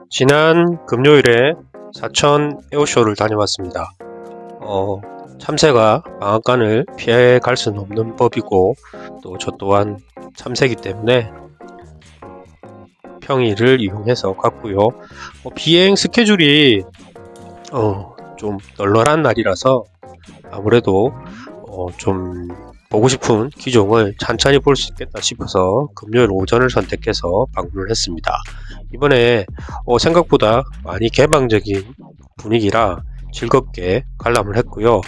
지난 금요일에 사천 에어쇼를 다녀왔습니다. 참새가 방앗간을 피해 갈 수는 없는 법이고 또 저 또한 참새이기 때문에 평일을 이용해서 갔고요. 비행 스케줄이 좀 널널한 날이라서 아무래도 좀 보고 싶은 기종을 천천히 볼 수 있겠다 싶어서 금요일 오전을 선택해서 방문을 했습니다. 이번에 생각보다 많이 개방적인 분위기라 즐겁게 관람을 했고요.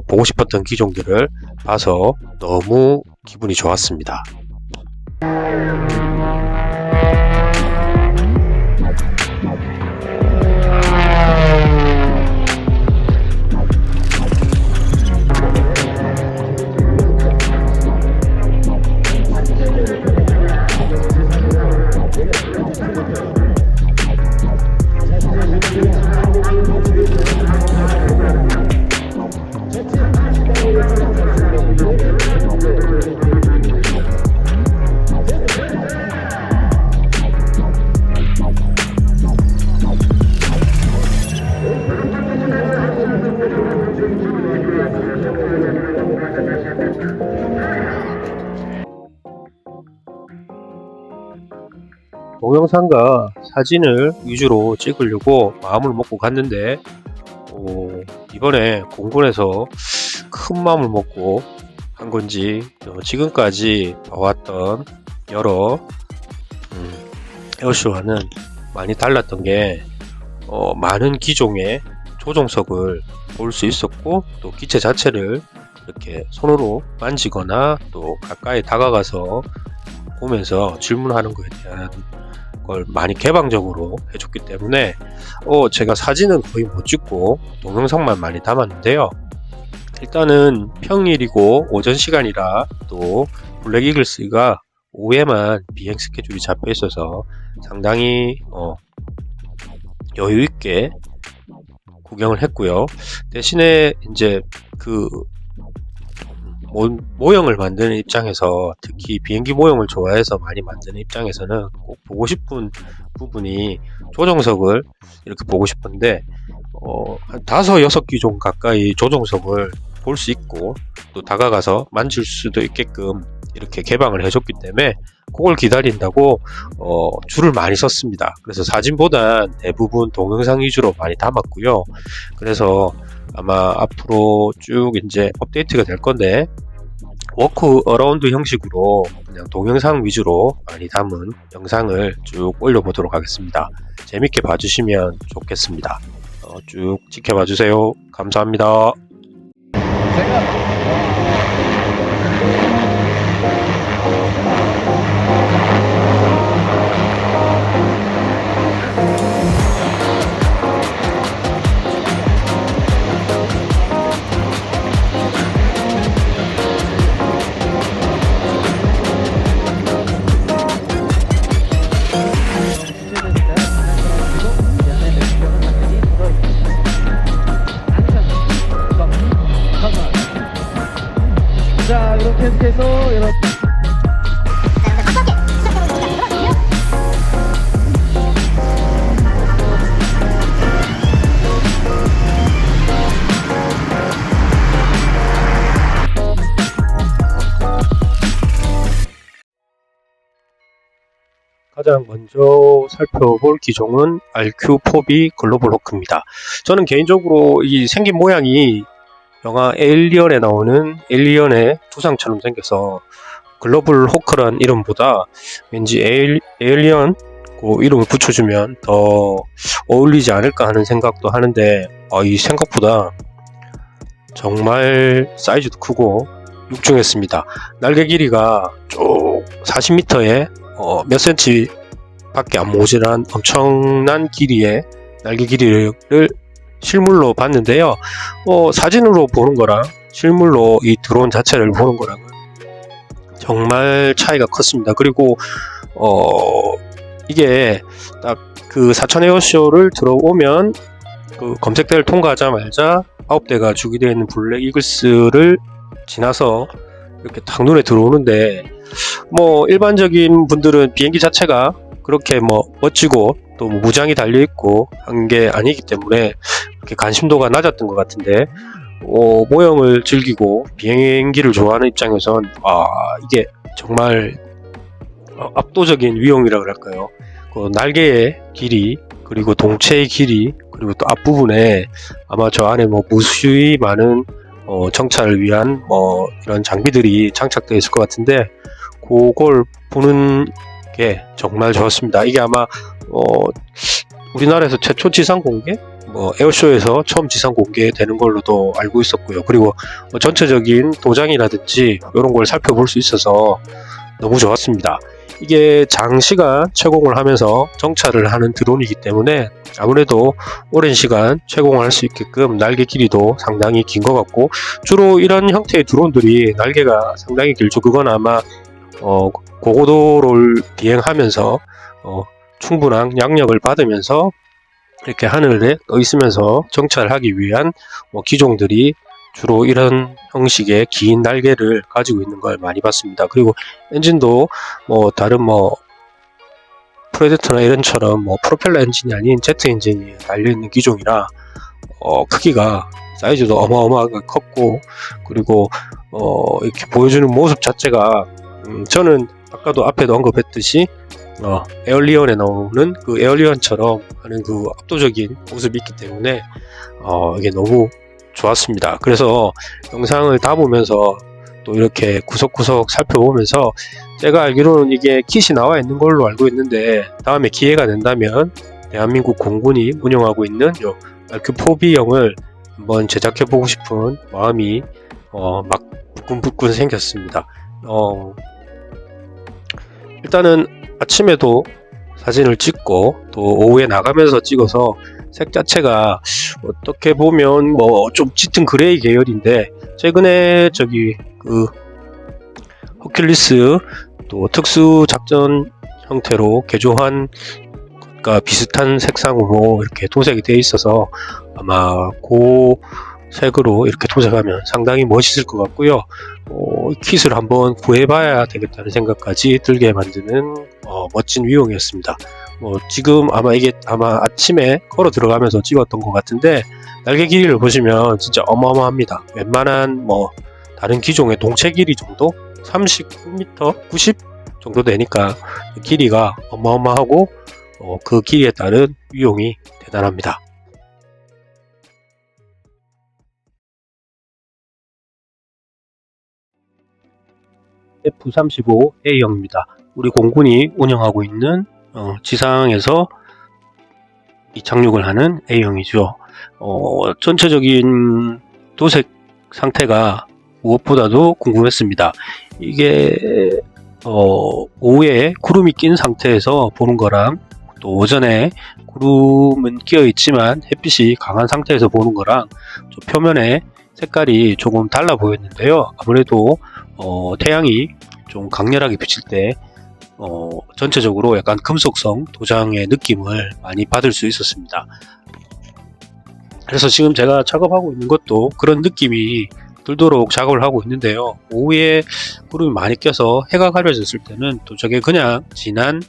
보고 싶었던 기종들을 봐서 너무 기분이 좋았습니다. 동영상과 사진을 위주로 찍으려고 마음을 먹고 갔는데 이번에 공군에서 큰 마음을 먹고 한 건지 지금까지 봐왔던 여러 에어쇼와는 많이 달랐던 게 많은 기종의 조종석을 볼 수 있었고 또 기체 자체를 이렇게 손으로 만지거나 또 가까이 다가가서 보면서 질문하는 것에 대한 걸 많이 개방적으로 해줬기 때문에 제가 사진은 거의 못 찍고 동영상만 많이 담았는데요. 일단은 평일이고 오전 시간이라 또 블랙 이글스가 오후에만 비행 스케줄이 잡혀 있어서 상당히 여유 있게 구경을 했고요. 대신에 이제 그 모형을 만드는 입장에서, 특히 비행기 모형을 좋아해서 많이 만드는 입장에서는 꼭 보고 싶은 부분이 조종석을 이렇게 보고 싶은데 한 5-6기종 가까이 조종석을 볼 수 있고 또 다가가서 만질 수도 있게끔 이렇게 개방을 해줬기 때문에 그걸 기다린다고 줄을 많이 섰습니다. 그래서 사진보단 대부분 동영상 위주로 많이 담았고요. 그래서 아마 앞으로 쭉 이제 업데이트가 될 건데 워크 어라운드 형식으로 그냥 동영상 위주로 많이 담은 영상을 쭉 올려보도록 하겠습니다. 재밌게 봐주시면 좋겠습니다. 쭉 지켜봐 주세요. 감사합니다. 자, 이렇게 해서 여러분 가장 먼저 살펴볼 기종은 RQ4B 글로벌 호크입니다. 저는 개인적으로 이 생긴 모양이 영화 에일리언에 나오는 에일리언의 두상처럼 생겨서 글로벌 호크란 이름보다 왠지 에일리언 그 이름을 붙여주면 더 어울리지 않을까 하는 생각도 하는데 이 생각보다 정말 사이즈도 크고 육중했습니다. 날개 길이가 쭉 40m에 몇 cm 밖에 안 모자란 엄청난 길이의 날개 길이를 실물로 봤는데요. 사진으로 보는 거랑 실물로 이 드론 자체를 보는 거랑은 정말 차이가 컸습니다. 그리고 이게 딱 그 사천 에어쇼를 들어오면 그 검색대를 통과하자마자 9대가 주기되어 있는 블랙 이글스를 지나서 이렇게 딱 눈에 들어오는데, 뭐 일반적인 분들은 비행기 자체가 그렇게 뭐 멋지고 또뭐 무장이 달려 있고 한 게 아니기 때문에 그렇게 관심도가 낮았던 것 같은데, 모형을 즐기고 비행기를 좋아하는 입장에선 이게 정말 압도적인 위용이라 그럴까요? 그 날개의 길이, 그리고 동체의 길이, 그리고 또 앞부분에 아마 저 안에 뭐 무수히 많은 정찰을 위한 뭐 이런 장비들이 장착되어 있을 것 같은데, 그걸 보는 게 정말 좋았습니다. 이게 아마 우리나라에서 최초 지상 공개, 뭐 에어쇼에서 처음 지상 공개되는 걸로도 알고 있었고요. 그리고 전체적인 도장이라든지 이런 걸 살펴볼 수 있어서 너무 좋았습니다. 이게 장시간 채공을 하면서 정찰을 하는 드론이기 때문에 아무래도 오랜 시간 채공을 할 수 있게끔 날개 길이도 상당히 긴 것 같고, 주로 이런 형태의 드론들이 날개가 상당히 길죠. 그건 아마 고고도를 비행하면서 충분한 양력을 받으면서 이렇게 하늘에 떠 있으면서 정찰하기 위한 기종들이 주로 이런 형식의 긴 날개를 가지고 있는 걸 많이 봤습니다. 그리고 엔진도 다른 프레데터나 이런처럼 프로펠러 엔진이 아닌 제트 엔진이 달려있는 기종이라 크기가, 사이즈도 어마어마하게 컸고, 그리고 이렇게 보여주는 모습 자체가 저는 아까도 앞에도 언급했듯이 에얼리언에 나오는 그 에얼리언처럼 하는 그 압도적인 모습이 있기 때문에 이게 너무 좋았습니다. 그래서 영상을 다 보면서 또 이렇게 구석구석 살펴보면서, 제가 알기로는 이게 킷이 나와 있는 걸로 알고 있는데, 다음에 기회가 된다면 대한민국 공군이 운영하고 있는 요 RQ4B형을 한번 제작해 보고 싶은 마음이 막 부끈부끈 생겼습니다. 일단은 아침에도 사진을 찍고 또 오후에 나가면서 찍어서 색 자체가 어떻게 보면 좀 짙은 그레이 계열인데, 최근에 그 허큘리스 또 특수 작전 형태로 개조한 것과 비슷한 색상으로 이렇게 도색이 되어 있어서 아마 그 색으로 이렇게 도색하면 상당히 멋있을 것 같고요. 킷을 한번 구해봐야 되겠다는 생각까지 들게 만드는 멋진 위용이었습니다. 지금 이게 아침에 걸어 들어가면서 찍었던 것 같은데, 날개 길이를 보시면 진짜 어마어마합니다. 웬만한 다른 기종의 동체 길이 정도 39m, 90 정도 되니까 길이가 어마어마하고 그 길이에 따른 위용이 대단합니다. F-35A형입니다. 우리 공군이 운영하고 있는 지상에서 이착륙을 하는 A형이죠. 전체적인 도색 상태가 무엇보다도 궁금했습니다. 이게 오후에 구름이 낀 상태에서 보는 거랑, 또 오전에 구름은 끼어 있지만 햇빛이 강한 상태에서 보는 거랑 저 표면의 색깔이 조금 달라 보였는데요. 아무래도 태양이 좀 강렬하게 비칠 때 전체적으로 약간 금속성 도장의 느낌을 많이 받을 수 있었습니다. 그래서 지금 제가 작업하고 있는 것도 그런 느낌이 들도록 작업을 하고 있는데요. 오후에 구름이 많이 껴서 해가 가려졌을 때는 또 저게 그냥 진한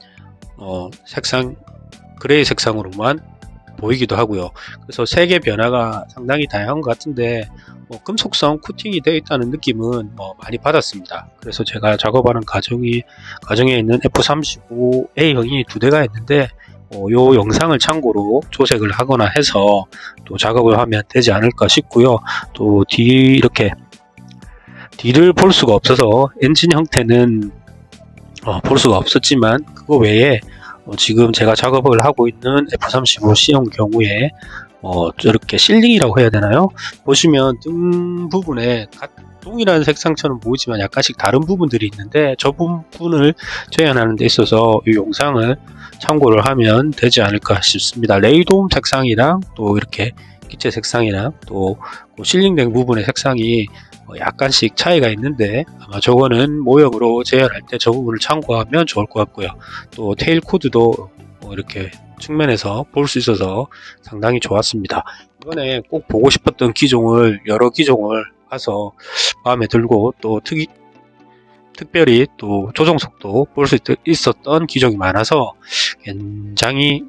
색상, 그레이 색상으로만 보이기도 하고요. 그래서 색의 변화가 상당히 다양한 것 같은데, 금속성 코팅이 되어 있다는 느낌은 많이 받았습니다. 그래서 제가 작업하는 가정에 있는 F-35A형이 2대가 있는데, 요 영상을 참고로 조색을 하거나 해서 또 작업을 하면 되지 않을까 싶고요. 또 이렇게 뒤를 볼 수가 없어서 엔진 형태는 볼 수가 없었지만, 그거 외에 지금 제가 작업을 하고 있는 F-35C형 경우에 저렇게 실링이라고 해야 되나요? 보시면 등 부분에 동일한 색상처럼 보이지만 약간씩 다른 부분들이 있는데, 저 부분을 재현하는 데 있어서 이 영상을 참고를 하면 되지 않을까 싶습니다. 레이돔 색상이랑 또 이렇게 기체 색상이랑 또 실링된 부분의 색상이 약간씩 차이가 있는데, 아마 저거는 모형으로 재현할 때 저 부분을 참고하면 좋을 것 같고요. 또 테일 코드도 이렇게 측면에서 볼 수 있어서 상당히 좋았습니다. 이번에 꼭 보고 싶었던 기종을 여러 기종을 가서 마음에 들고 또 특별히 또 조정석도 볼 수 있었던 기종이 많아서 굉장히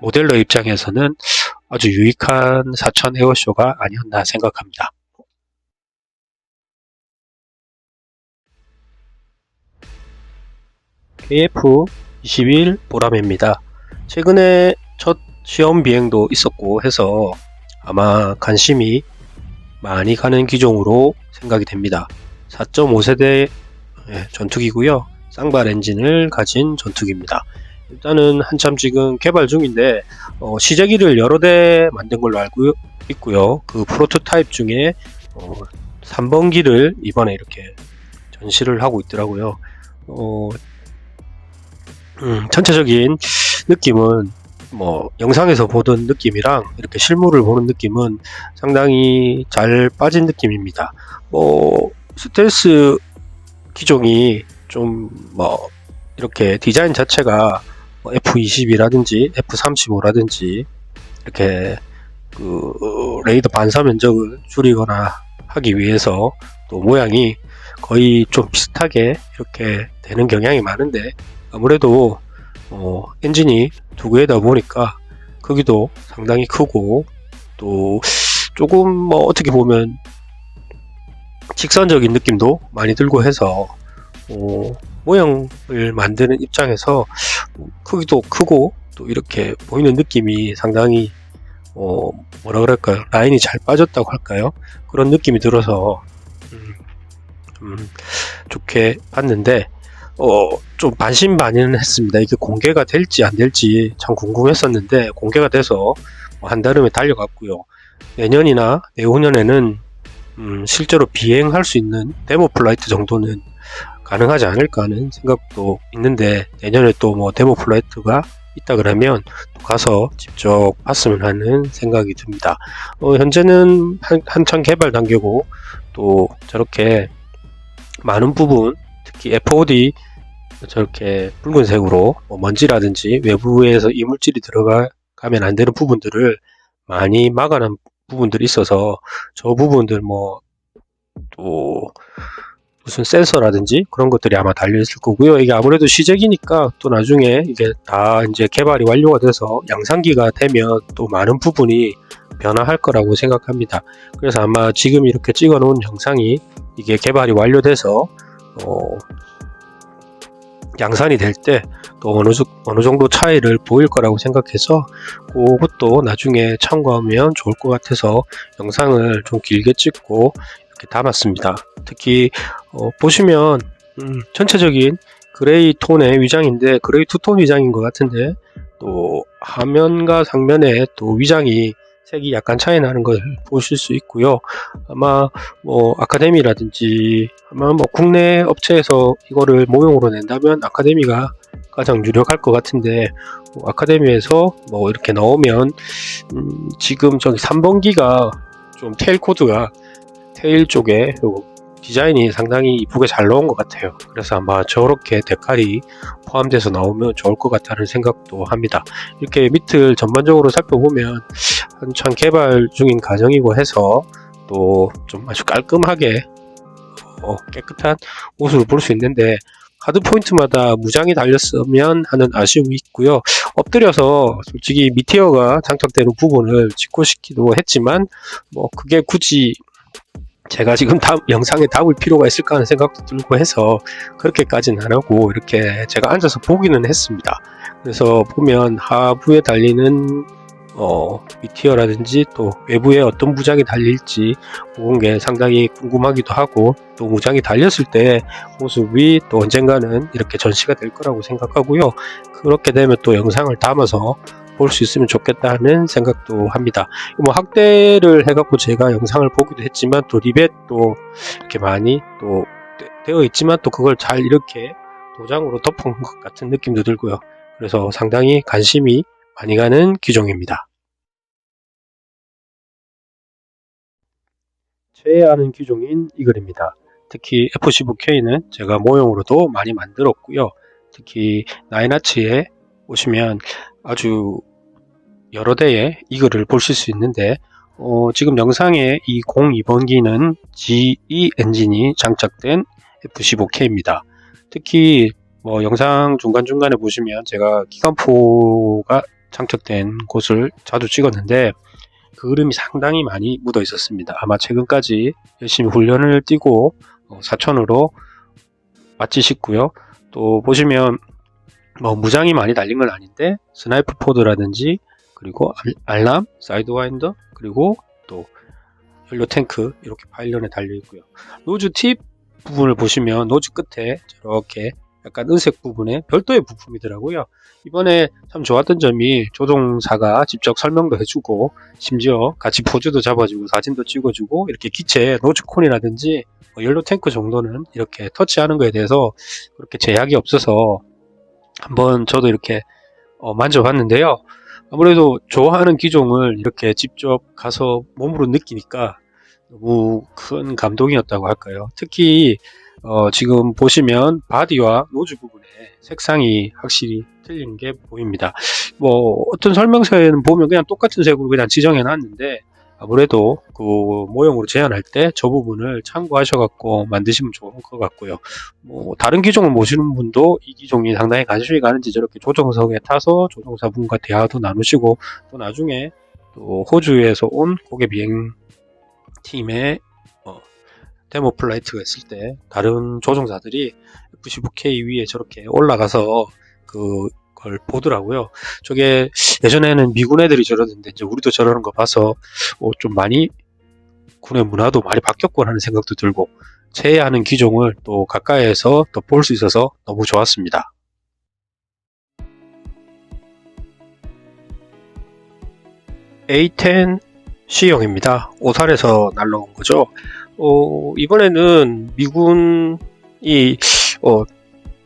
모델러 입장에서는 아주 유익한 사천 에어쇼가 아니었나 생각합니다. KF-21 보라매입니다. 최근에 첫 시험 비행도 있었고 해서 아마 관심이 많이 가는 기종으로 생각이 됩니다. 4.5세대 전투기고요. 쌍발 엔진을 가진 전투기입니다. 일단은 한참 지금 개발 중인데 시제기를 여러 대 만든 걸로 알고 있고요. 그 프로토타입 중에 3번기를 이번에 이렇게 전시를 하고 있더라고요. 전체적인 느낌은 영상에서 보던 느낌이랑 이렇게 실물을 보는 느낌은 상당히 잘 빠진 느낌입니다. 스텔스 기종이 좀 이렇게 디자인 자체가 F-22라든지 F-35라든지 이렇게 그 레이더 반사 면적을 줄이거나 하기 위해서 또 모양이 거의 좀 비슷하게 이렇게 되는 경향이 많은데, 아무래도 엔진이 두 개다 보니까 크기도 상당히 크고 또 조금 어떻게 보면 직선적인 느낌도 많이 들고 해서 모형을 만드는 입장에서 크기도 크고 또 이렇게 보이는 느낌이 상당히 뭐라 그럴까요? 라인이 잘 빠졌다고 할까요? 그런 느낌이 들어서 좋게 봤는데 좀 반신반의는 했습니다. 이게 공개가 될지 안 될지 참 궁금했었는데 공개가 돼서 한 달음에 달려갔고요. 내년이나 내후년에는 실제로 비행할 수 있는 데모 플라이트 정도는 가능하지 않을까 하는 생각도 있는데, 내년에 또 데모 플라이트가 있다 그러면 또 가서 직접 봤으면 하는 생각이 듭니다. 현재는 한창 개발 단계고 또 저렇게 많은 부분, 특히 FOD 저렇게 붉은색으로 먼지라든지 외부에서 이물질이 들어가면 안 되는 부분들을 많이 막아놓은 부분들이 있어서 저 부분들 또 무슨 센서라든지 그런 것들이 아마 달려 있을 거고요. 이게 아무래도 시제기니까 또 나중에 이게 다 이제 개발이 완료가 돼서 양산기가 되면 또 많은 부분이 변화할 거라고 생각합니다. 그래서 아마 지금 이렇게 찍어 놓은 영상이 이게 개발이 완료돼서 양산이 될 때 또 어느 정도 차이를 보일 거라고 생각해서 그것도 나중에 참고하면 좋을 것 같아서 영상을 좀 길게 찍고 이렇게 담았습니다. 특히 보시면 전체적인 그레이 톤의 위장인데 그레이 투톤 위장인 것 같은데, 또 하면과 상면에 또 위장이 색이 약간 차이 나는 걸 보실 수 있고요. 아마 아카데미라든지 아마 국내 업체에서 이거를 모형으로 낸다면 아카데미가 가장 유력할 것 같은데, 아카데미에서 이렇게 나오면 지금 저기 3번기가 좀 테일 코드가 테일 쪽에 디자인이 상당히 이쁘게 잘 나온 것 같아요. 그래서 아마 저렇게 데칼이 포함돼서 나오면 좋을 것 같다는 생각도 합니다. 이렇게 밑을 전반적으로 살펴보면 한창 개발 중인 과정이고 해서 또 좀 아주 깔끔하게 깨끗한 모습을 볼 수 있는데, 하드 포인트마다 무장이 달렸으면 하는 아쉬움이 있고요. 엎드려서 솔직히 미티어가 장착되는 부분을 직구시키기도 했지만 그게 굳이 제가 지금 영상에 담을 필요가 있을까 하는 생각도 들고 해서 그렇게까지는 안 하고 이렇게 제가 앉아서 보기는 했습니다. 그래서 보면 하부에 달리는 미티어라든지 또 외부에 어떤 무장이 달릴지 그런 게 상당히 궁금하기도 하고, 또 무장이 달렸을 때 모습이 또 언젠가는 이렇게 전시가 될 거라고 생각하고요. 그렇게 되면 또 영상을 담아서 볼 수 있으면 좋겠다는 생각도 합니다. 확대를 해갖고 제가 영상을 보기도 했지만 또 리벳도 이렇게 많이 또 되어 있지만 또 그걸 잘 이렇게 도장으로 덮은 것 같은 느낌도 들고요. 그래서 상당히 관심이 많이 가는 기종입니다. 최애하는 기종인 이글입니다. 특히 F-15K는 제가 모형으로도 많이 만들었고요. 특히 나인아치에 오시면 아주 여러 대의 이글을 보실 수 있는데, 지금 영상에 이 02번기는 GE 엔진이 장착된 F-15K입니다. 특히 뭐 영상 중간중간에 보시면 제가 기관포가 장착된 곳을 자주 찍었는데 그 그림이 상당히 많이 묻어 있었습니다. 아마 최근까지 열심히 훈련을 뛰고 사천으로 맞지 싶고요. 또 보시면 뭐 무장이 많이 달린 건 아닌데 스나이프 포드라든지 그리고 알람, 사이드와인더, 그리고 또 연료 탱크 이렇게 파일런에 달려 있고요. 노즈 팁 부분을 보시면 노즈 끝에 저렇게 약간 은색 부분에 별도의 부품이더라고요. 이번에 참 좋았던 점이 조종사가 직접 설명도 해주고 심지어 같이 포즈도 잡아주고 사진도 찍어주고 이렇게 기체에 노즈콘이라든지 연료 탱크 정도는 이렇게 터치하는 거에 대해서 그렇게 제약이 없어서 한번 저도 이렇게 만져봤는데요. 아무래도 좋아하는 기종을 이렇게 직접 가서 몸으로 느끼니까 너무 큰 감동이었다고 할까요. 특히 지금 보시면 바디와 노즈 부분에 색상이 확실히 틀린 게 보입니다. 뭐 어떤 설명서에는 보면 그냥 똑같은 색으로 그냥 지정해 놨는데 아무래도 그 모형으로 재현할 때 저 부분을 참고하셔갖고 만드시면 좋을 것 같고요. 뭐 다른 기종을 모시는 분도 이 기종이 상당히 관심이 가는지 저렇게 조종석에 타서 조종사분과 대화도 나누시고 또 나중에 또 호주에서 온 고개 비행 팀의 데모 플라이트가 있을 때 다른 조종사들이 F-15K 위에 저렇게 올라가서 그걸 보더라고요. 저게 예전에는 미군 애들이 저러는데 이제 우리도 저러는 거 봐서 좀 많이 군의 문화도 많이 바뀌었구나 하는 생각도 들고 제외하는 기종을 또 가까이에서 더 볼 수 있어서 너무 좋았습니다. A10 C형입니다. 오산에서 날라온 거죠. 이번에는 미군이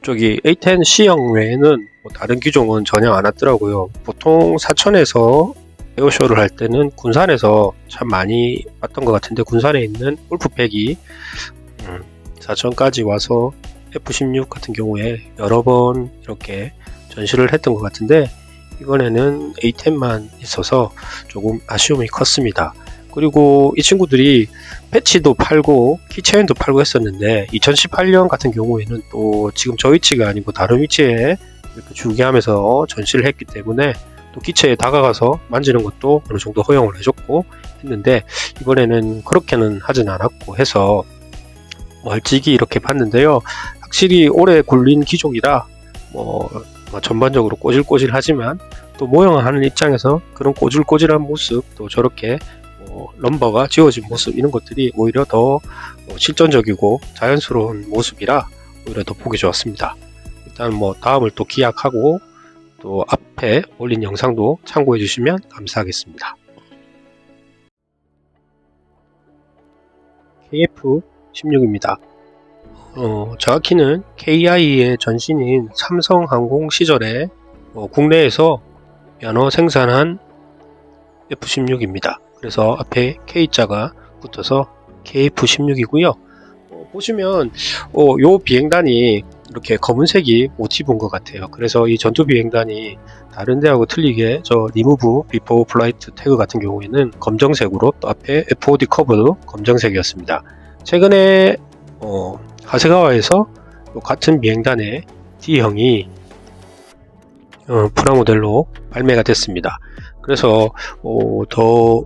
저기 A10 C형 외에는 뭐 다른 기종은 전혀 안 왔더라고요. 보통 사천에서 에어쇼를 할 때는 군산에서 참 많이 봤던 것 같은데 군산에 있는 울프팩이 사천까지 와서 F-16 같은 경우에 여러 번 이렇게 전시를 했던 것 같은데 이번에는 A10만 있어서 조금 아쉬움이 컸습니다. 그리고 이 친구들이 패치도 팔고 키체인도 팔고 했었는데 2018년 같은 경우에는 또 지금 저 위치가 아니고 다른 위치에 이렇게 주기하면서 전시를 했기 때문에 또 기체에 다가가서 만지는 것도 어느 정도 허용을 해줬고 했는데 이번에는 그렇게는 하진 않았고 해서 멀찍이 이렇게 봤는데요. 확실히 오래 굴린 기종이라 뭐 전반적으로 꼬질꼬질하지만 또 모형하는 입장에서 그런 꼬질꼬질한 모습 또 저렇게 럼버가 지워진 모습 이런 것들이 오히려 더 실전적이고 자연스러운 모습이라 오히려 더 보기 좋았습니다. 일단 뭐 다음을 또 기약하고 또 앞에 올린 영상도 참고해 주시면 감사하겠습니다. KF-16입니다. 정확히는 KI의 전신인 삼성항공 시절에 국내에서 면허 생산한 F-16입니다. 그래서 앞에 K자가 붙어서 KF-16이고요. 보시면 요 비행단이 이렇게 검은색이 모티브인 것 같아요. 그래서 이 전투 비행단이 다른 데하고 틀리게 저 리무브 비포 플라이트 태그 같은 경우에는 검정색으로 또 앞에 FOD 커버도 검정색이었습니다. 최근에 하세가와에서 같은 비행단의 D형이 프라모델로 발매가 됐습니다. 그래서 더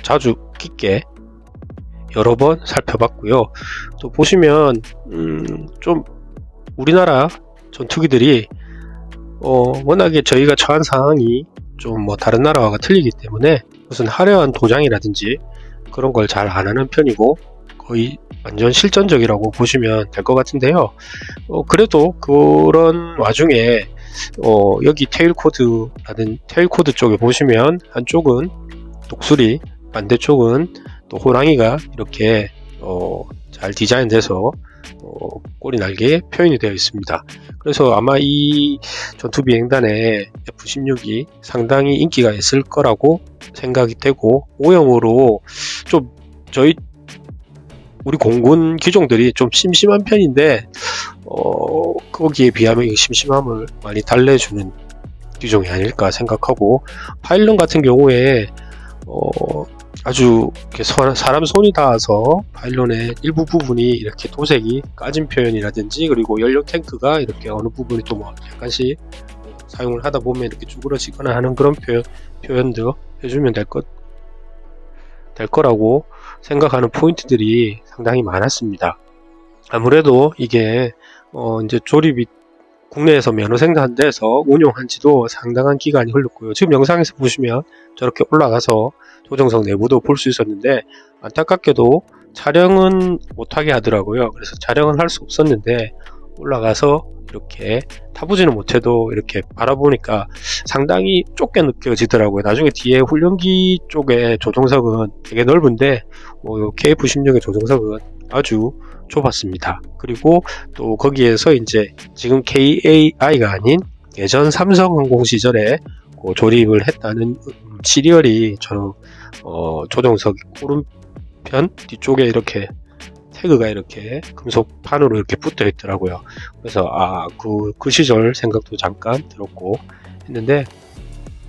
자주 깊게 여러 번 살펴봤고요. 또 보시면 좀 우리나라 전투기들이 워낙에 저희가 처한 상황이 좀 뭐 다른 나라와 틀리기 때문에 무슨 화려한 도장이라든지 그런 걸 잘 안 하는 편이고 거의 완전 실전적이라고 보시면 될 것 같은데요. 그래도 그런 와중에 여기 테일 코드 쪽에 보시면 한쪽은 독수리, 반대쪽은 또 호랑이가 이렇게 잘 디자인돼서 꼬리 날개에 표현이 되어 있습니다. 그래서 아마 이 전투 비행단의 F-16이 상당히 인기가 있을 거라고 생각이 되고 모형으로 좀 우리 공군 기종들이 좀 심심한 편인데 거기에 비하면 이 심심함을 많이 달래주는 기종이 아닐까 생각하고 파일럿 같은 경우에 아주 이렇게 사람 손이 닿아서 파일론의 일부 부분이 이렇게 도색이 까진 표현이라든지, 그리고 연료 탱크가 이렇게 어느 부분이 또 뭐 약간씩 사용을 하다 보면 이렇게 쭈그러지거나 하는 그런 표현도 해주면 될 거라고 생각하는 포인트들이 상당히 많았습니다. 아무래도 이게 이제 조립이 국내에서 면허 생산돼서 운용한 지도 상당한 기간이 흘렀고요. 지금 영상에서 보시면 저렇게 올라가서 조정석 내부도 볼 수 있었는데, 안타깝게도 촬영은 못하게 하더라고요. 그래서 촬영은 할 수 없었는데, 올라가서 이렇게 타보지는 못해도 이렇게 바라보니까 상당히 좁게 느껴지더라고요. 나중에 뒤에 훈련기 쪽에 조정석은 되게 넓은데, 요 KF16의 조정석은 아주 좁았습니다. 그리고 또 거기에서 이제 지금 KAI가 아닌 예전 삼성항공 시절에 조립을 했다는 시리얼이 저는 조정석 오른편 뒤쪽에 이렇게 태그가 이렇게 금속판으로 이렇게 붙어 있더라고요. 그래서 그 시절 생각도 잠깐 들었고 했는데,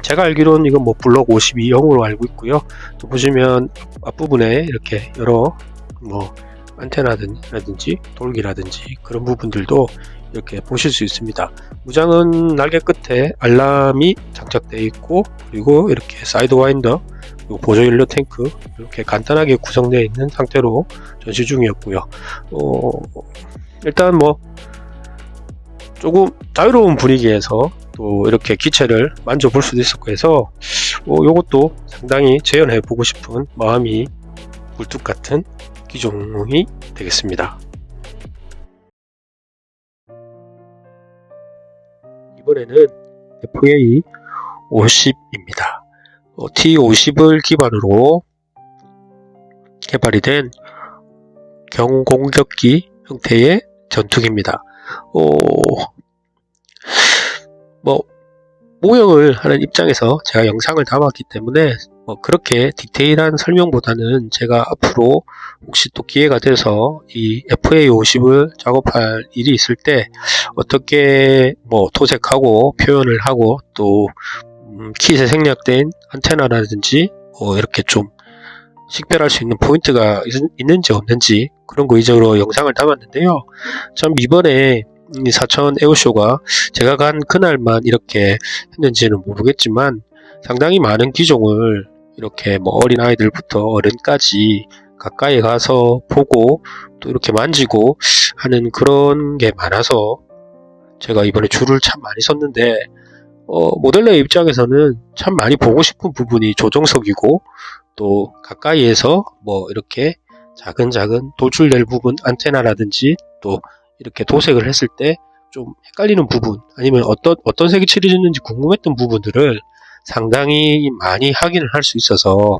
제가 알기로는 이건 뭐 블럭 52형으로 알고 있고요. 또 보시면 앞부분에 이렇게 여러 뭐 안테나라든지 돌기라든지 그런 부분들도 이렇게 보실 수 있습니다. 무장은 날개 끝에 알람이 장착되어 있고, 그리고 이렇게 사이드 와인더, 보조 연료 탱크 이렇게 간단하게 구성되어 있는 상태로 전시 중이었고요. 일단 뭐 조금 자유로운 분위기에서 또 이렇게 기체를 만져볼 수도 있었고 해서 요것도 상당히 재현해 보고 싶은 마음이 굴뚝 같은 기종이 되겠습니다. 이번에는 FA 50입니다. T50을 기반으로 개발이 된 경공격기 형태의 전투기입니다. 모형을 하는 입장에서 제가 영상을 담았기 때문에 그렇게 디테일한 설명보다는, 제가 앞으로 혹시 또 기회가 돼서 이 FA50을 작업할 일이 있을 때 어떻게 도색하고 표현을 하고, 또 킷에 생략된 안테나라든지 이렇게 좀 식별할 수 있는 포인트가 있는지 없는지 그런 거 위주로 영상을 담았는데요. 참 이번에 사천 에어쇼가 제가 간 그날만 이렇게 했는지는 모르겠지만, 상당히 많은 기종을 이렇게 어린 아이들부터 어른까지 가까이 가서 보고 또 이렇게 만지고 하는 그런 게 많아서 제가 이번에 줄을 참 많이 섰는데, 모델러의 입장에서는 참 많이 보고 싶은 부분이 조정석이고, 또 가까이에서 이렇게 작은 돌출될 부분 안테나라든지, 또 이렇게 도색을 했을 때 좀 헷갈리는 부분, 아니면 어떤 색이 칠해졌는지 궁금했던 부분들을 상당히 많이 확인을 할 수 있어서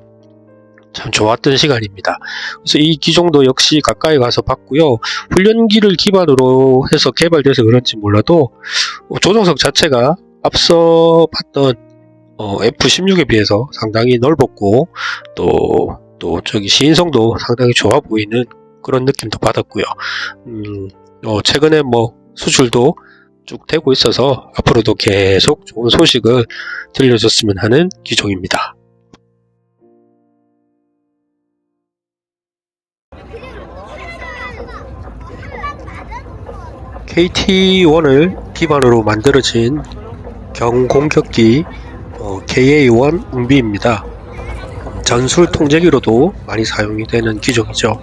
참 좋았던 시간입니다. 그래서 이 기종도 역시 가까이 가서 봤고요. 훈련기를 기반으로 해서 개발돼서 그런지 몰라도 조정석 자체가 앞서 봤던 F16에 비해서 상당히 넓었고, 또 저기 시인성도 상당히 좋아 보이는 그런 느낌도 받았고요. 최근에 수출도 쭉 되고 있어서 앞으로도 계속 좋은 소식을 들려줬으면 하는 기종입니다. KT1을 기반으로 만들어진 경공격기 KA1 응비입니다. 전술 통제기로도 많이 사용이 되는 기종이죠.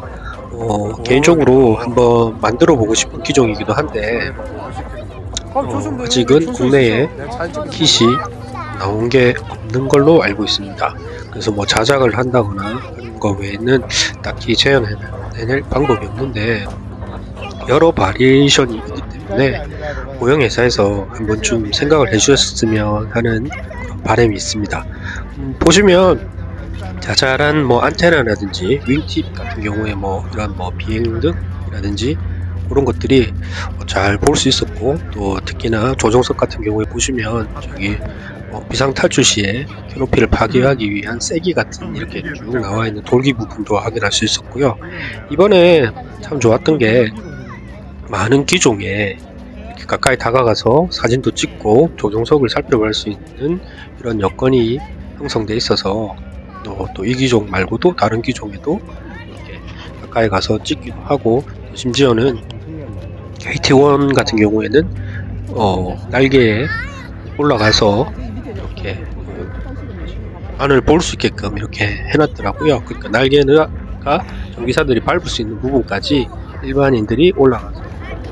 개인적으로 한번 만들어 보고 싶은 기종이기도 한데, 아직은 국내에 킷이 나온 게 없는 걸로 알고 있습니다. 그래서 자작을 한다거나 하는 거 외에는 딱히 재현해낼 방법이 없는데, 여러 바리에이션이 있기 때문에 모형회사에서 한번쯤 생각을 해주셨으면 하는 그런 바람이 있습니다. 보시면 자잘한 안테나라든지 윙팁 같은 경우에 이런 비행등이라든지 그런 것들이 잘 볼 수 있었고, 또 특히나 조정석 같은 경우에 보시면 저기 비상 탈출 시에 캐노피를 파괴하기 위한 세기 같은 이렇게 쭉 나와 있는 돌기 부분도 확인할 수 있었고요. 이번에 참 좋았던 게, 많은 기종에 이렇게 가까이 다가가서 사진도 찍고 조정석을 살펴볼 수 있는 이런 여건이 형성돼 있어서 또 이 기종 말고도 다른 기종에도 이렇게 가까이 가서 찍기도 하고, 심지어는 KT1 같은 경우에는 날개에 올라가서 이렇게 안을 볼 수 있게끔 이렇게 해놨더라고요. 그러니까 날개가 전기사들이 밟을 수 있는 부분까지 일반인들이 올라가서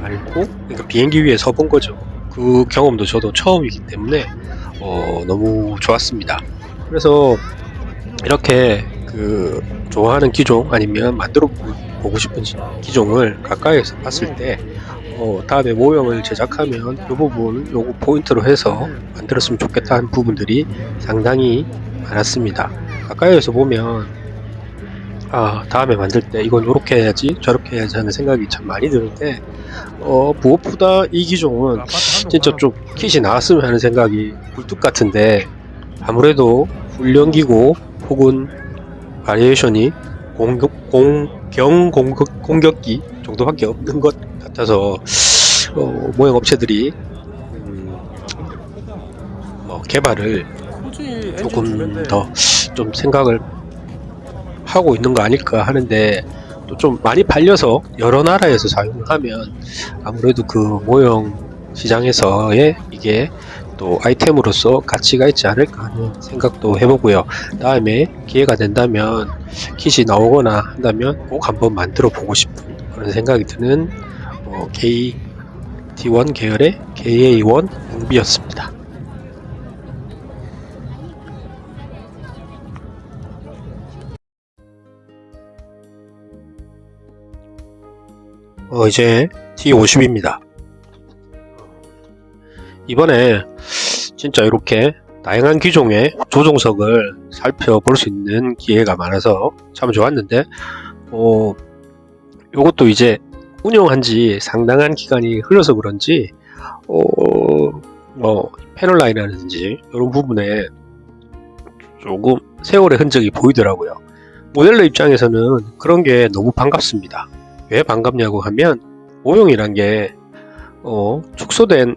밟고, 그러니까 비행기 위에 서본 거죠. 그 경험도 저도 처음이기 때문에 너무 좋았습니다. 그래서 이렇게 그 좋아하는 기종 아니면 만들어 보고 싶은 기종을 가까이에서 봤을 때 다음에 모형을 제작하면 이 부분 요거 포인트로 해서 만들었으면 좋겠다 하는 부분들이 상당히 많았습니다. 가까이에서 보면 다음에 만들 때 이건 이렇게 해야지 저렇게 해야지 하는 생각이 참 많이 드는데 무엇보다 이 기종은 진짜 좀 킷이 나왔으면 하는 생각이 굴뚝 같은데, 아무래도 훈련기고 혹은 바리에이션이 공격기 정도밖에 없는 것 같아서 모형 업체들이 개발을 조금 더 좀 생각을 하고 있는 거 아닐까 하는데, 또 좀 많이 팔려서 여러 나라에서 사용을 하면 아무래도 그 모형 시장에서의 이게 또 아이템으로서 가치가 있지 않을까 하는 생각도 해보고요. 다음에 기회가 된다면 킷이 나오거나 한다면 꼭 한번 만들어 보고 싶은 그런 생각이 드는 KT1 계열의 KA1 용비였습니다. 이제 T50입니다. 이번에 진짜 이렇게 다양한 기종의 조종석을 살펴볼 수 있는 기회가 많아서 참 좋았는데, 요것도 이제 운영한 지 상당한 기간이 흘러서 그런지 패널라인이라든지 이런 부분에 조금 세월의 흔적이 보이더라고요. 모델러 입장에서는 그런 게 너무 반갑습니다. 왜 반갑냐고 하면, 모형이란 게 축소된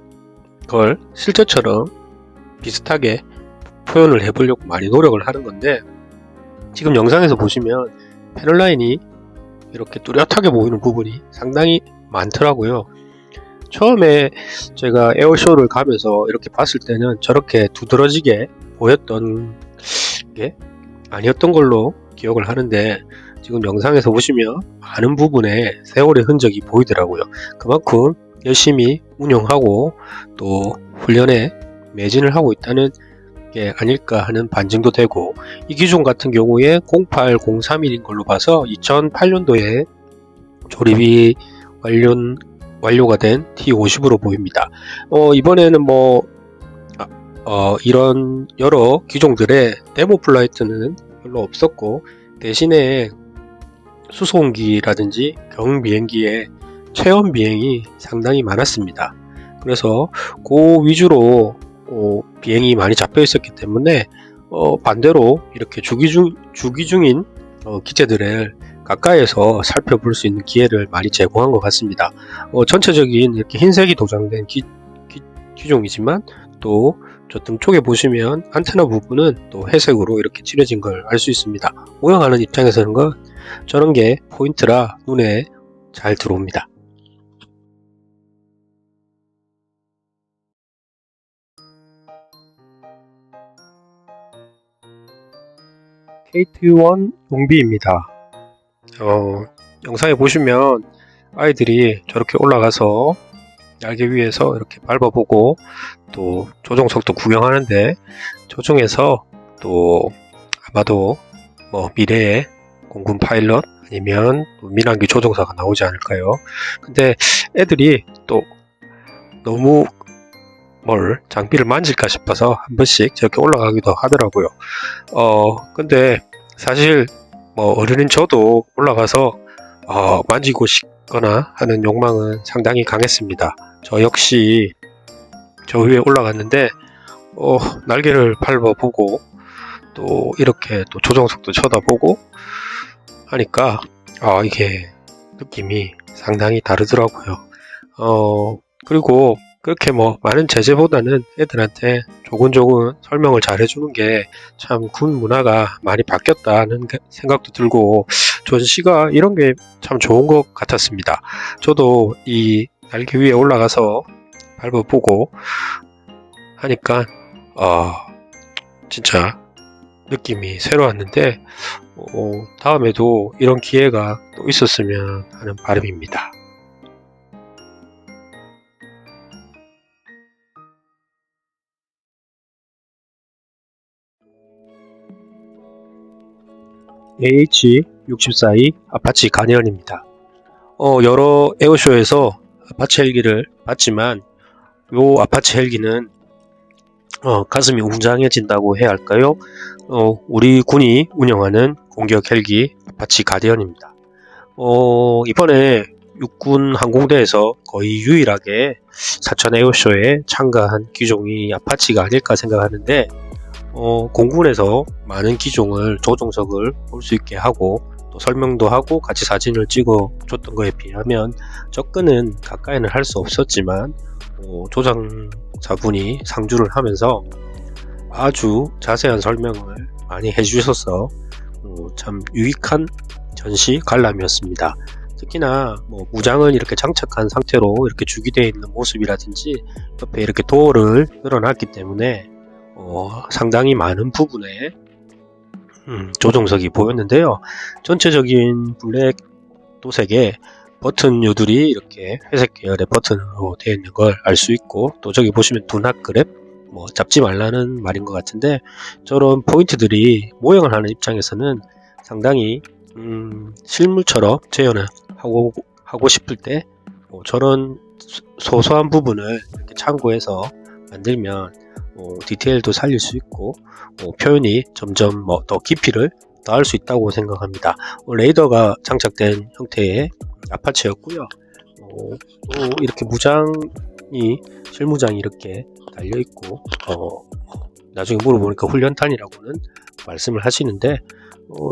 걸 실제처럼 비슷하게 표현을 해보려고 많이 노력을 하는 건데, 지금 영상에서 보시면 패널라인이 이렇게 뚜렷하게 보이는 부분이 상당히 많더라고요. 처음에 제가 에어쇼를 가면서 이렇게 봤을 때는 저렇게 두드러지게 보였던 게 아니었던 걸로 기억을 하는데, 지금 영상에서 보시면 많은 부분에 세월의 흔적이 보이더라고요. 그만큼 열심히 운영하고 또 훈련에 매진을 하고 있다는 게 아닐까 하는 반증도 되고, 이 기종 같은 경우에 08, 03일인 걸로 봐서 2008년도에 조립이 완료가 된 T50으로 보입니다. 이번에는 이런 여러 기종들의 데모 플라이트는 별로 없었고, 대신에 수송기라든지 경비행기의 체험 비행이 상당히 많았습니다. 그래서 그 위주로 비행이 많이 잡혀 있었기 때문에 반대로 이렇게 주기 중인 기체들을 가까이에서 살펴볼 수 있는 기회를 많이 제공한 것 같습니다. 전체적인 이렇게 흰색이 도장된 기종이지만, 또 저 등 쪽에 보시면 안테나 부분은 또 회색으로 이렇게 칠해진 걸 알 수 있습니다. 모형하는 입장에서는 저런 게 포인트라 눈에 잘 들어옵니다. KT1 용비입니다. 영상에 보시면 아이들이 저렇게 올라가서 날개 위에서 이렇게 밟아보고, 또 조종석도 구경하는데, 조종해서 또 아마도 미래의 공군 파일럿 아니면 민항기 조종사가 나오지 않을까요? 근데 애들이 또 너무 장비를 만질까 싶어서 한 번씩 저렇게 올라가기도 하더라고요. 근데 사실 어른인 저도 올라가서 만지고 싶거나 하는 욕망은 상당히 강했습니다. 저 역시 저 위에 올라갔는데 날개를 밟아보고, 또 이렇게 또 조종석도 쳐다보고 하니까 이게 느낌이 상당히 다르더라고요. 그리고 그렇게 뭐 많은 제재보다는 애들한테 조근조근 설명을 잘 해주는 게 참 군 문화가 많이 바뀌었다는 생각도 들고 전시가 이런 게 참 좋은 것 같았습니다. 저도 이 날개 위에 올라가서 밟아보고 하니까 진짜 느낌이 새로웠는데 다음에도 이런 기회가 또 있었으면 하는 바람입니다. AH-64E 아파치 가디언입니다. 여러 에어쇼에서 아파치 헬기를 봤지만 요 아파치 헬기는 가슴이 웅장해진다고 해야 할까요? 우리 군이 운영하는 공격 헬기 아파치 가디언입니다. 이번에 육군 항공대에서 거의 유일하게 사천 에어쇼에 참가한 기종이 아파치가 아닐까 생각하는데 공군에서 많은 기종을 조종석을 볼 수 있게 하고 또 설명도 하고 같이 사진을 찍어 줬던 거에 비하면 접근은 가까이는 할 수 없었지만 조장사분이 상주를 하면서 아주 자세한 설명을 많이 해주셔서 참 유익한 전시 관람이었습니다. 특히나 무장을 이렇게 장착한 상태로 이렇게 주기되어 있는 모습이라든지 옆에 이렇게 도어를 늘어놨기 때문에 상당히 많은 부분에 조종석이 보였는데요. 전체적인 블랙 도색에 버튼류들이 이렇게 회색 계열의 버튼으로 되어 있는 걸 알 수 있고 또 저기 보시면 Do not grab 잡지 말라는 말인 것 같은데 저런 포인트들이 모형을 하는 입장에서는 상당히 실물처럼 재현을 하고 싶을 때 저런 소소한 부분을 이렇게 참고해서 만들면 디테일도 살릴 수 있고 표현이 점점 더 깊이를 더할 수 있다고 생각합니다. 레이더가 장착된 형태의 아파치였고요. 또 이렇게 무장이 실무장이 이렇게 달려 있고 나중에 물어보니까 훈련탄이라고는 말씀을 하시는데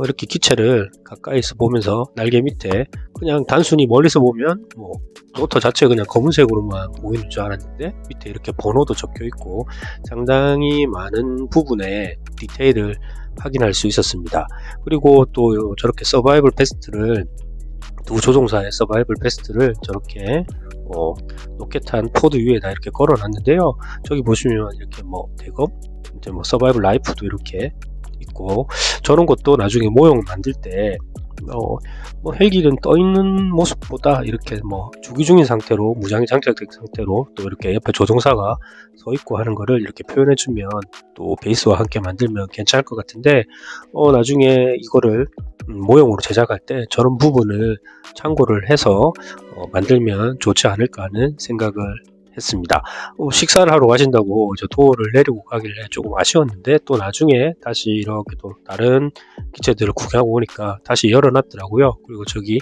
이렇게 기체를 가까이서 보면서 날개 밑에 그냥 단순히 멀리서 보면 로터 자체가 그냥 검은색으로만 보이는 줄 알았는데 밑에 이렇게 번호도 적혀 있고 상당히 많은 부분에 디테일을 확인할 수 있었습니다. 그리고 또 저렇게 서바이벌 베스트를 두 조종사의 서바이벌 베스트를 저렇게 로켓한 포드 위에다 이렇게 걸어 놨는데요. 저기 보시면 이렇게 대검 이제 서바이벌 라이프도 이렇게 있고 저런 것도 나중에 모형 만들 때 헬기는 떠 있는 모습보다 이렇게 주기 중인 상태로 무장이 장착된 상태로 또 이렇게 옆에 조종사가 서 있고 하는 거를 이렇게 표현해 주면 또 베이스와 함께 만들면 괜찮을 것 같은데 나중에 이거를 모형으로 제작할 때 저런 부분을 참고를 해서 만들면 좋지 않을까 하는 생각을 했습니다. 식사를 하러 가신다고 저 도어를 내리고 가길래 조금 아쉬웠는데 또 나중에 다시 이렇게 또 다른 기체들을 구경하고 오니까 다시 열어놨더라고요. 그리고 저기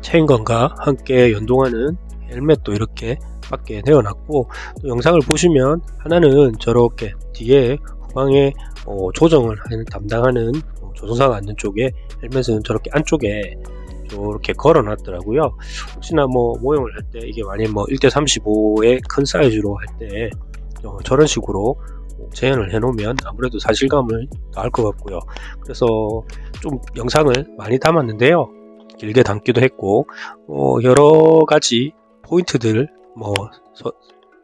체인건과 함께 연동하는 헬멧도 이렇게 밖에 내어놨고 또 영상을 보시면 하나는 저렇게 뒤에 후방에 조정을 담당하는 조종사가 앉는 쪽에 헬멧은 저렇게 안쪽에 이렇게 걸어 놨더라고요. 혹시나 모형을 할 때 이게 만약 1:35의 큰 사이즈로 할 때 저런 식으로 재현을 해 놓으면 아무래도 사실감을 더할 것 같고요. 그래서 좀 영상을 많이 담았는데요. 길게 담기도 했고 여러 가지 포인트들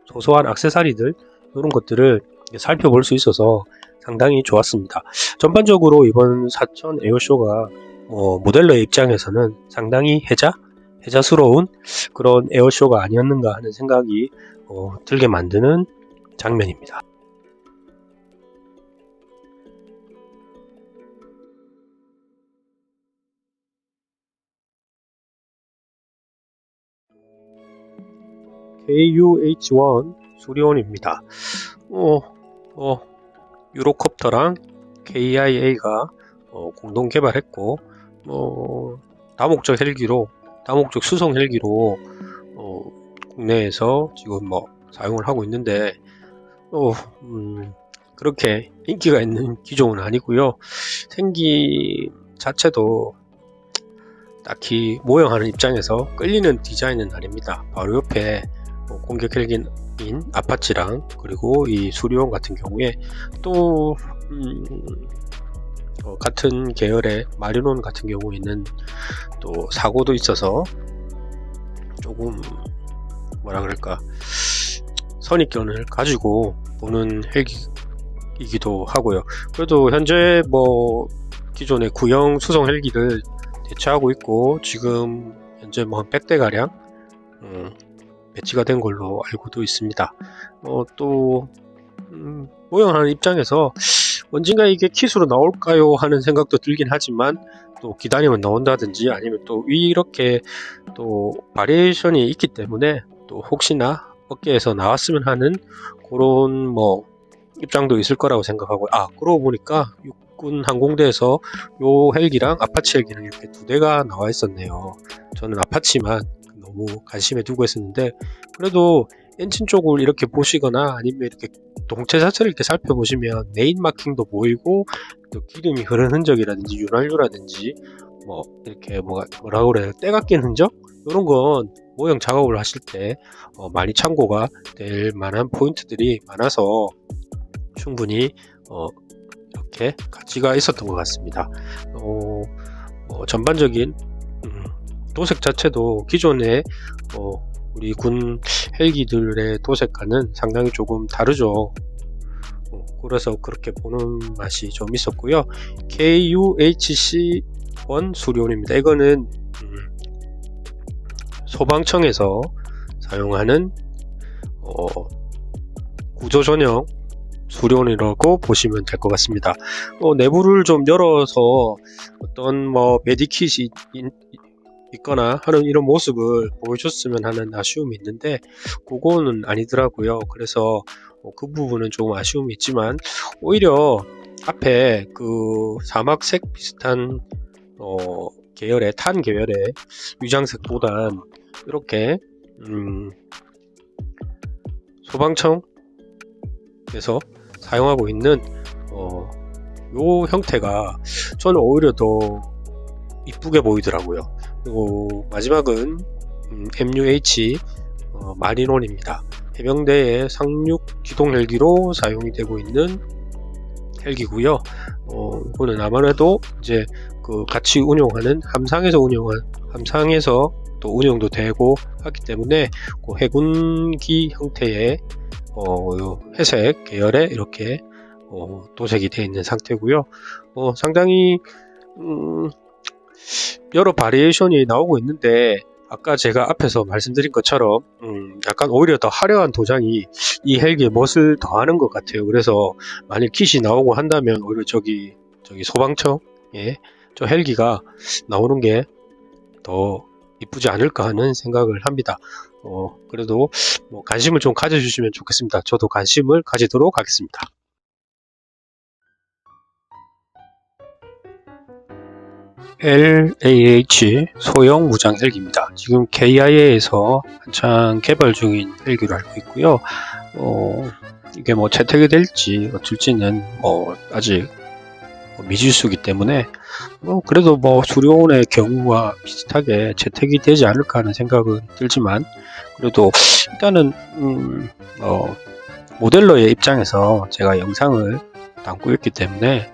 소소한 액세서리들 이런 것들을 살펴볼 수 있어서 상당히 좋았습니다. 전반적으로 이번 사천 에어쇼가 모델러의 입장에서는 상당히 해자스러운 그런 에어쇼가 아니었는가 하는 생각이 들게 만드는 장면입니다. KUH-1 수리온입니다. 유로콥터랑 KIA가 공동 개발했고 다목적 수송 헬기로 국내에서 지금 사용을 하고 있는데 그렇게 인기가 있는 기종은 아니고요. 생기 자체도 딱히 모형하는 입장에서 끌리는 디자인은 아닙니다. 바로 옆에 공격 헬기인 아파치랑 그리고 이 수리온 같은 경우에 또 같은 계열의 마리논 같은 경우에는 또 사고도 있어서 조금 뭐라 그럴까 선입견을 가지고 보는 헬기이기도 하고요. 그래도 현재 뭐 기존의 구형 수송 헬기를 대체하고 있고 지금 현재 뭐 100대 가량 배치가 된 걸로 알고도 있습니다. 또 모형하는 입장에서 언젠가 이게 킷으로 나올까요 하는 생각도 들긴 하지만 또 기다리면 나온다든지 아니면 또 이렇게 또 바리에이션이 있기 때문에 또 혹시나 업계에서 나왔으면 하는 그런 뭐 입장도 있을 거라고 생각하고, 그러고 보니까 육군 항공대에서 요 헬기랑 아파치 헬기랑 이렇게 두 대가 나와 있었네요. 저는 아파치만 너무 관심에 두고 있었는데, 그래도 엔진 쪽을 이렇게 보시거나 아니면 이렇게 동체 자체를 이렇게 살펴보시면 네임 마킹도 보이고 또 기름이 흐른 흔적이라든지 윤활유라든지 뭐 이렇게 뭐라 그래요, 때가 낀 흔적, 이런 건 모형 작업을 하실 때 많이 참고가 될 만한 포인트들이 많아서 충분히 이렇게 가치가 있었던 것 같습니다. 전반적인 도색 자체도 기존의 우리 군 헬기들의 도색과는 상당히 조금 다르죠. 그래서 그렇게 보는 맛이 좀 있었고요. KUHC-1 수리온입니다. 이거는 소방청에서 사용하는 구조 전용 수리온이라고 보시면 될 것 같습니다. 내부를 좀 열어서 어떤 메디킷이 있거나 하는 이런 모습을 보여줬으면 하는 아쉬움이 있는데 그거는 아니더라고요. 그래서 그 부분은 조금 아쉬움이 있지만 오히려 앞에 그 사막색 비슷한 계열의 탄 계열의 위장색보단 이렇게 소방청에서 사용하고 있는 요 형태가 저는 오히려 더 이쁘게 보이더라고요. 그리고 마지막은 MUH 마리논입니다. 해병대의 상륙 기동 헬기로 사용이 되고 있는 헬기고요. 이거는 아무래도 이제 그 같이 운용하는 함상에서 또 운용도 되고 하기 때문에 그 해군기 형태의 회색 계열의 이렇게 도색이 되어 있는 상태고요. 상당히 여러 바리에이션이 나오고 있는데 아까 제가 앞에서 말씀드린 것처럼 약간 오히려 더 화려한 도장이 이 헬기에 멋을 더하는 것 같아요. 그래서 만일 킷이 나오고 한다면 오히려 저기 소방청에 저 헬기가 나오는 게 더 이쁘지 않을까 하는 생각을 합니다. 그래도 관심을 좀 가져주시면 좋겠습니다. 저도 관심을 가지도록 하겠습니다. LAH 소형 무장 헬기입니다. 지금 KIA에서 한창 개발 중인 헬기로 알고 있고요. 이게 채택이 될지 어쩔지는 아직 미지수이기 때문에 그래도 수리온의 경우와 비슷하게 채택이 되지 않을까 하는 생각은 들지만 그래도 일단은 모델러의 입장에서 제가 영상을 담고 있기 때문에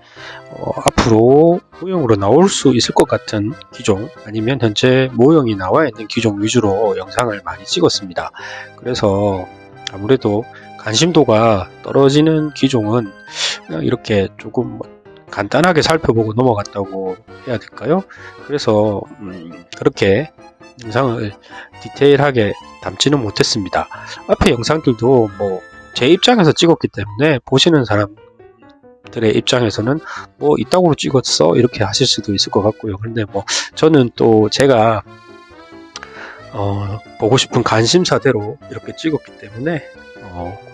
앞으로 모형으로 나올 수 있을 것 같은 기종 아니면 현재 모형이 나와 있는 기종 위주로 영상을 많이 찍었습니다. 그래서 아무래도 관심도가 떨어지는 기종은 그냥 이렇게 조금 간단하게 살펴보고 넘어갔다고 해야 될까요? 그래서 그렇게 영상을 디테일하게 담지는 못했습니다. 앞에 영상들도 제 입장에서 찍었기 때문에 보시는 사람들의 입장에서는 이따구로 찍었어 이렇게 하실 수도 있을 것 같고요. 근데 저는 또 제가 보고 싶은 관심사대로 이렇게 찍었기 때문에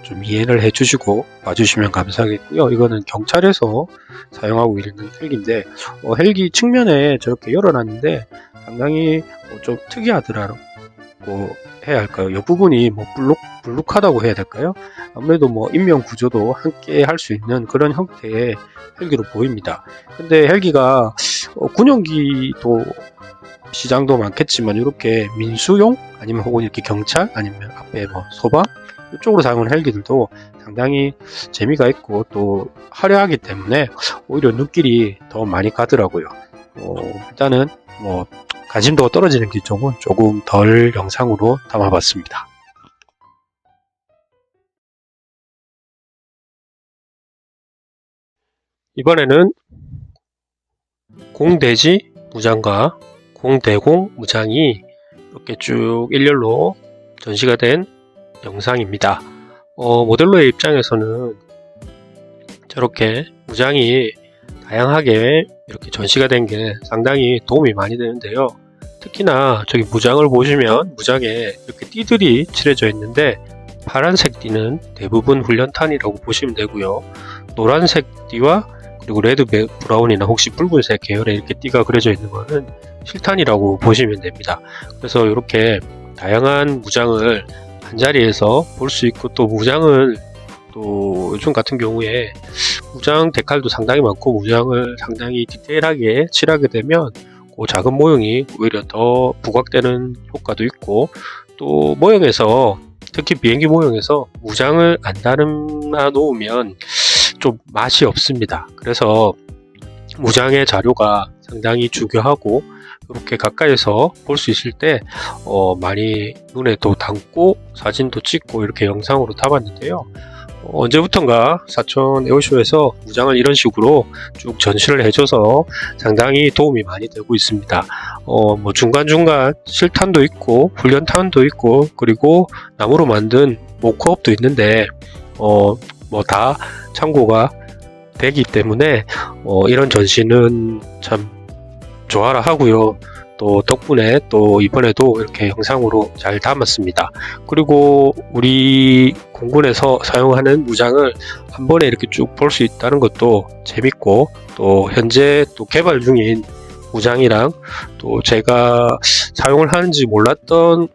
좀 이해를 해주시고 봐주시면 감사하겠고요. 이거는 경찰에서 사용하고 있는 헬기인데 헬기 측면에 저렇게 열어놨는데 상당히 좀 특이하더라고요. 해야 할까요? 옆부분이 뭐 불룩하다고 해야 될까요? 아무래도 뭐 인명 구조도 함께 할 수 있는 그런 형태의 헬기로 보입니다. 근데 헬기가 군용기도 시장도 많겠지만 이렇게 민수용 아니면 혹은 이렇게 경찰 아니면 앞에 뭐 소방 이쪽으로 사용하는 헬기들도 상당히 재미가 있고 또 화려하기 때문에 오히려 눈길이 더 많이 가더라고요. 일단은 뭐 관심도가 떨어지는 기종은 조금 덜 영상으로 담아봤습니다. 이번에는 공대지 무장과 공대공 무장이 이렇게 쭉 일렬로 전시가 된 영상입니다. 모델러의 입장에서는 저렇게 무장이 다양하게 이렇게 전시가 된 게 상당히 도움이 많이 되는데요. 특히나 저기 무장을 보시면 무장에 이렇게 띠들이 칠해져 있는데 파란색 띠는 대부분 훈련탄이라고 보시면 되고요. 노란색 띠와 그리고 레드 브라운이나 혹시 붉은색 계열의 이렇게 띠가 그려져 있는 거는 실탄이라고 보시면 됩니다. 그래서 이렇게 다양한 무장을 한 자리에서 볼 수 있고 또 무장을 또 요즘 같은 경우에 무장 데칼도 상당히 많고 무장을 상당히 디테일하게 칠하게 되면 그 작은 모형이 오히려 더 부각되는 효과도 있고 또 모형에서 특히 비행기 모형에서 무장을 안 달아 놓으면 좀 맛이 없습니다. 그래서 무장의 자료가 상당히 중요하고 이렇게 가까이서 볼 수 있을 때 많이 눈에 또 담고 사진도 찍고 이렇게 영상으로 담았는데요. 언제부턴가 사천 에어쇼에서 무장을 이런 식으로 쭉 전시를 해줘서 상당히 도움이 많이 되고 있습니다. 뭐 중간중간 실탄도 있고 훈련탄도 있고 그리고 나무로 만든 모크업도 있는데 뭐 다 참고가 되기 때문에 이런 전시는 참 좋아라 하고요. 또 덕분에 또 이번에도 이렇게 영상으로 잘 담았습니다. 그리고 우리 공군에서 사용하는 무장을 한 번에 이렇게 쭉 볼 수 있다는 것도 재밌고 또 현재 또 개발 중인 무장이랑 또 제가 사용을 하는지 몰랐던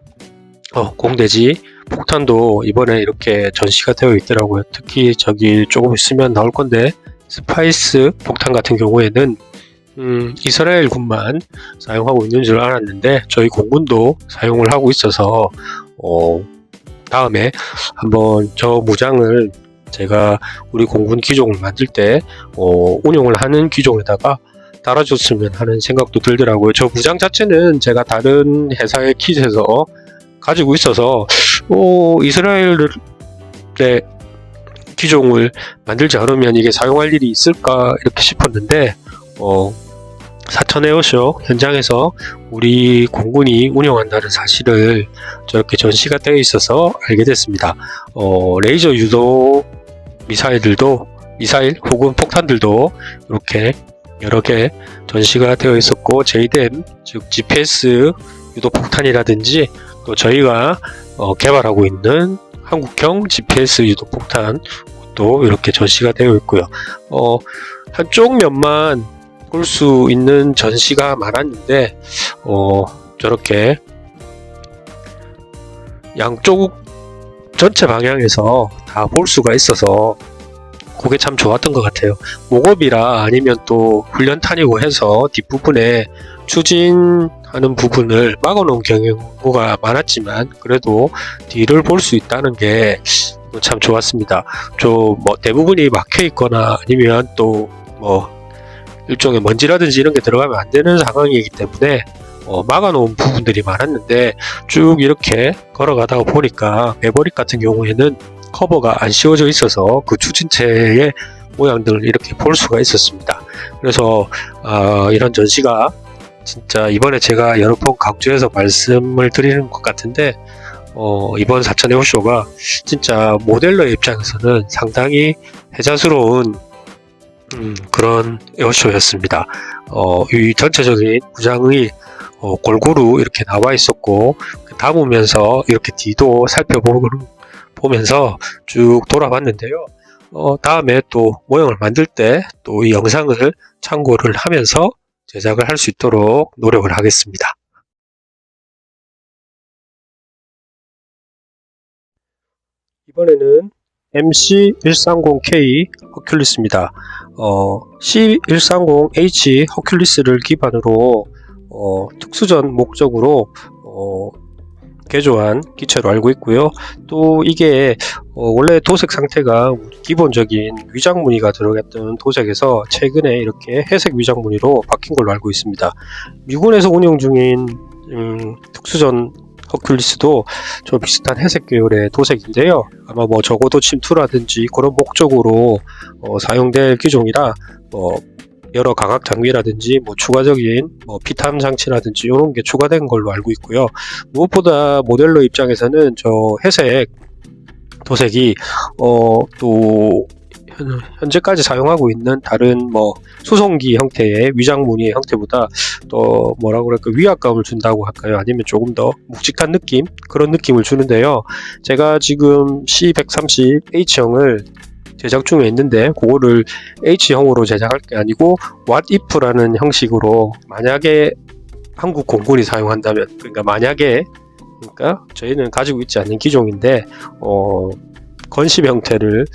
공대지 폭탄도 이번에 이렇게 전시가 되어 있더라고요. 특히 저기 조금 있으면 나올 건데 스파이스 폭탄 같은 경우에는 이스라엘 군만 사용하고 있는 줄 알았는데 저희 공군도 사용을 하고 있어서 다음에 한번 저 무장을 제가 우리 공군 기종을 만들 때 운용을 하는 기종에다가 달아줬으면 하는 생각도 들더라고요. 저 무장 자체는 제가 다른 회사의 킷에서 가지고 있어서 이스라엘의 기종을 만들지 않으면 이게 사용할 일이 있을까 이렇게 싶었는데 사천 에어쇼 현장에서 우리 공군이 운영한다는 사실을 저렇게 전시가 되어 있어서 알게 됐습니다. 레이저 유도 미사일 혹은 폭탄들도 이렇게 여러 개 전시가 되어 있었고 JDAM 즉 GPS 유도 폭탄이라든지 또 저희가 개발하고 있는 한국형 GPS 유도 폭탄도 이렇게 전시가 되어 있고요. 한쪽 면만 볼 수 있는 전시가 많았는데 저렇게 양쪽 전체 방향에서 다 볼 수가 있어서 그게 참 좋았던 것 같아요. 목업이라 아니면 또 훈련탄이고 해서 뒷부분에 추진하는 부분을 막아놓은 경우가 많았지만 그래도 뒤를 볼 수 있다는 게 참 좋았습니다. 뭐 대부분이 막혀 있거나 아니면 또 뭐 일종의 먼지라든지 이런 게 들어가면 안 되는 상황이기 때문에 막아놓은 부분들이 많았는데 쭉 이렇게 걸어가다가 보니까 매버릭 같은 경우에는 커버가 안 씌워져 있어서 그 추진체의 모양들을 이렇게 볼 수가 있었습니다. 그래서 이런 전시가 진짜 이번에 제가 여러 번 강조해서 말씀을 드리는 것 같은데 이번 사천 에어쇼가 진짜 모델러의 입장에서는 상당히 혜자스러운 그런 에어쇼였습니다. 이 전체적인 무장이 골고루 이렇게 나와 있었고 담으면서 이렇게 뒤도 살펴보면서 쭉 돌아봤는데요. 다음에 또 모형을 만들 때 또 이 영상을 참고를 하면서 제작을 할 수 있도록 노력을 하겠습니다. 이번에는 MC130K 허큘리스입니다. C130H 허큘리스를 기반으로 특수전 목적으로 개조한 기체로 알고 있고요. 또 이게 원래 도색 상태가 기본적인 위장 무늬가 들어갔던 도색에서 최근에 이렇게 회색 위장 무늬로 바뀐 걸로 알고 있습니다. 미군에서 운용 중인 특수전 허큘리스도 좀 비슷한 회색 계열의 도색인데요. 아마 뭐 적어도 침투라든지 그런 목적으로 사용될 기종이라 여러 가각 장비라든지 추가적인 피탐 장치라든지 이런 게 추가된 걸로 알고 있고요. 무엇보다 모델러 입장에서는 저 회색 도색이 또 현재까지 사용하고 있는 다른 수송기 형태의 위장 무늬의 형태보다 더 뭐라고 그럴까, 위압감을 준다고 할까요? 아니면 조금 더 묵직한 느낌, 그런 느낌을 주는데요. 제가 지금 C130H형을 제작 중에 있는데 그거를 H형으로 제작할 게 아니고 What if라는 형식으로, 만약에 한국 공군이 사용한다면, 그러니까 저희는 가지고 있지 않는 기종인데 건십 형태를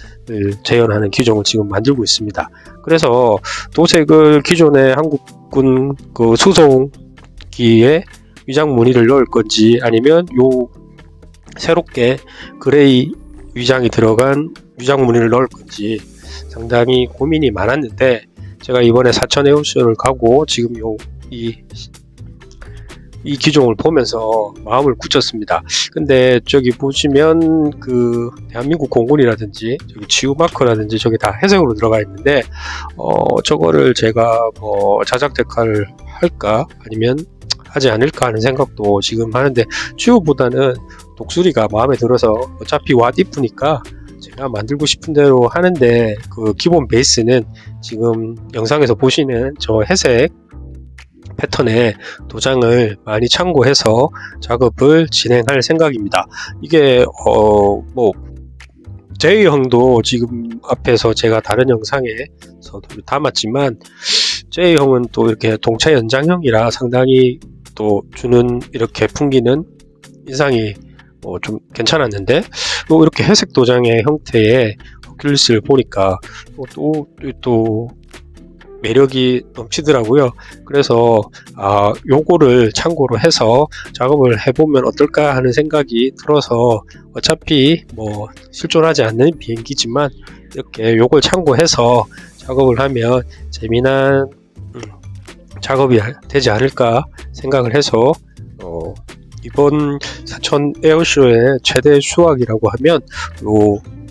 재현하는 기종을 지금 만들고 있습니다. 그래서 도색을 기존의 한국군 그 수송기에 위장 무늬를 넣을 건지, 아니면 요 새롭게 그레이 위장이 들어간 위장 무늬를 넣을 건지 상당히 고민이 많았는데, 제가 이번에 사천 에어쇼를 가고 지금 이 기종을 보면서 마음을 굳혔습니다. 근데 저기 보시면 그 대한민국 공군이라든지 저기 지우마크라든지 저기 다 회색으로 들어가 있는데 저거를 제가 자작 데칼을 할까 아니면 하지 않을까 하는 생각도 지금 하는데, 지우보다는 독수리가 마음에 들어서 어차피 왓이프니까 제가 만들고 싶은 대로 하는데, 그 기본 베이스는 지금 영상에서 보시는 저 회색 패턴의 도장을 많이 참고해서 작업을 진행할 생각입니다. 이게 J형도 지금 앞에서 제가 다른 영상에서도 담았지만, J형은 또 이렇게 동체 연장형이라 상당히 또 주는 이렇게 풍기는 인상이 좀 괜찮았는데, 또 이렇게 회색 도장의 형태의 허큘리스를 보니까 또 매력이 넘치더라고요. 그래서 요거를 참고로 해서 작업을 해보면 어떨까 하는 생각이 들어서, 어차피 실존하지 않는 비행기지만 이렇게 요걸 참고해서 작업을 하면 재미난 작업이 되지 않을까 생각을 해서 이번 사천 에어쇼의 최대 수확이라고 하면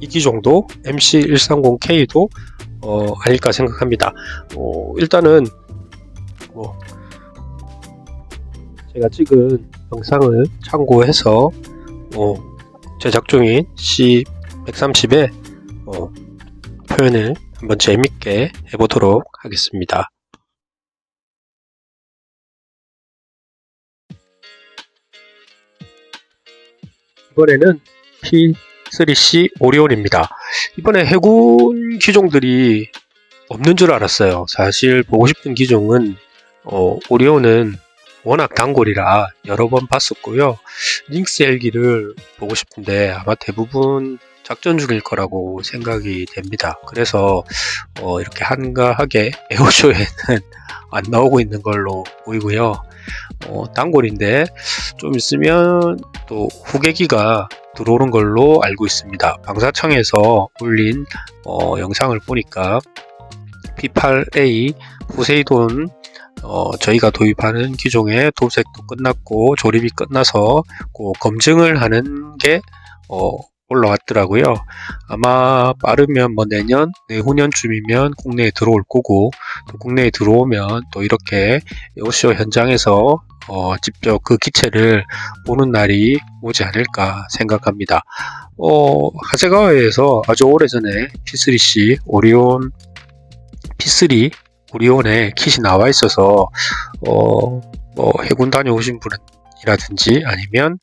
이 기종도 MC130K도 아닐까 생각합니다. 일단은 제가 찍은 영상을 참고해서 제작 중인 C130의 표현을 한번 재밌게 해보도록 하겠습니다. 이번에는 P3C 오리온입니다. 이번에 해군 기종들이 없는 줄 알았어요. 사실 보고 싶은 기종은 오리온은 워낙 단골이라 여러 번 봤었고요. 링스 헬기를 보고 싶은데 아마 대부분 작전 중일 거라고 생각이 됩니다. 그래서 이렇게 한가하게 에어쇼에는 안 나오고 있는 걸로 보이고요. 단골인데 좀 있으면 또 후계기가 들어오는 걸로 알고 있습니다. 방사청에서 올린 영상을 보니까 P8A 포세이돈 저희가 도입하는 기종의 도색도 끝났고 조립이 끝나서 검증을 하는 게 올라왔더라고요. 아마 빠르면 내년, 내후년쯤이면 국내에 들어올 거고, 또 국내에 들어오면 또 이렇게 에어쇼 현장에서 직접 그 기체를 보는 날이 오지 않을까 생각합니다. 하세가와에서 아주 오래전에 P3C 오리온 P3 오리온의 킷이 나와 있어서 해군 다녀오신 분이라든지 아니면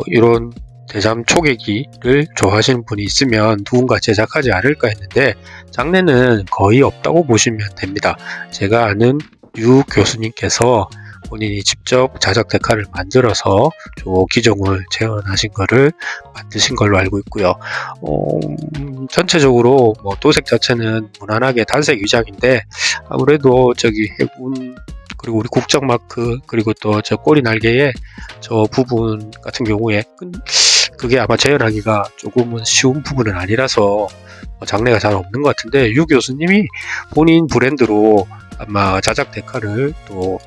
이런 대잠 초계기를 좋아하시는 분이 있으면 누군가 제작하지 않을까 했는데, 장르는 거의 없다고 보시면 됩니다. 제가 아는 유 교수님께서 본인이 직접 자작 데칼을 만들어서 기종을 재현하신 거를 만드신 걸로 알고 있고요. 전체적으로 뭐 도색 자체는 무난하게 단색 위장인데 아무래도 저기 해군 그리고 우리 국적 마크 그리고 또 저 꼬리 날개의 저 부분 같은 경우에 그게 아마 재현하기가 조금은 쉬운 부분은 아니라서 장래가 잘 없는 것 같은데 유 교수님이 본인 브랜드로 아마 자작 데칼을 또